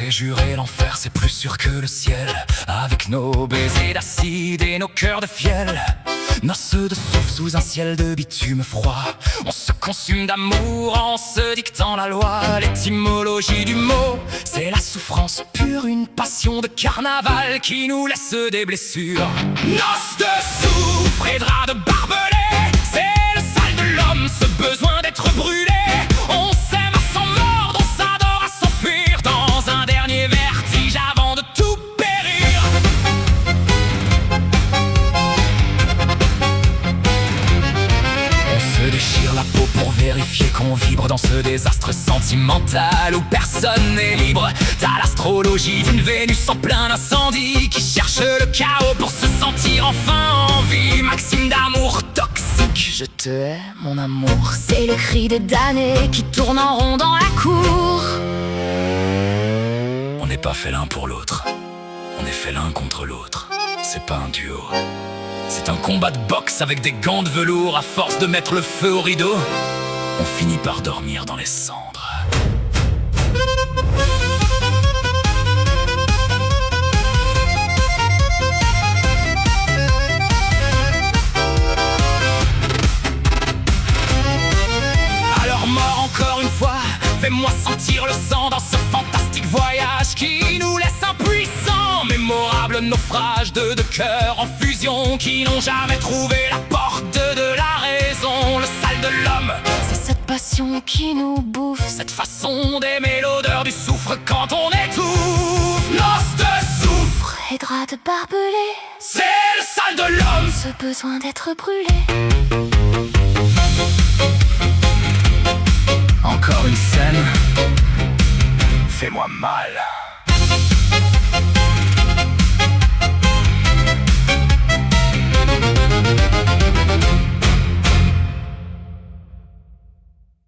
et jurer l'enfer, c'est plus sûr que le ciel. Avec nos baisers d'acide et nos cœurs de fiel, noces de souffle sous un ciel de bitume froid, on se consume d'amour en se dictant la loi. L'étymologie du mot, c'est la souffrance pure, une passion de carnaval qui nous laisse des blessures. Noces de soufre et draps de barbelés, c'est le sale de l'homme, ce besoin d'être brûlé. On s'aime à s'en mordre, on s'adore à s'enfuir dans un dernier vertige avant de tout périr. On se déchire la peau pour vérifier qu'on vibre dans ce désastre sentimental où personne n'est libre. T'as l'astrologie d'une Vénus en plein incendie qui cherche le chaos pour se sentir enfin en vie. Maxime d'amour toxique, je te hais mon amour, c'est le cri des damnés qui tournent en rond dans la cour. On n'est pas fait l'un pour l'autre, on est fait l'un contre l'autre. C'est pas un duo, c'est un combat de boxe avec des gants de velours. À force de mettre le feu au rideau, on finit par dormir dans les cendres. Alors mort encore une fois, fais-moi sentir le sang dans ce fantastique voyage qui nous laisse impuissants. Mémorable naufrage de deux cœurs en fusion qui n'ont jamais trouvé la porte de la raison. Le sale de l'homme, c'est cette passion qui nous bouffe, cette façon d'aimer l'odeur du soufre quand on étouffe. Noces de soufre et draps de barbelés, c'est le sale de l'homme, ce besoin d'être brûlé. Encore une scène, fais-moi mal.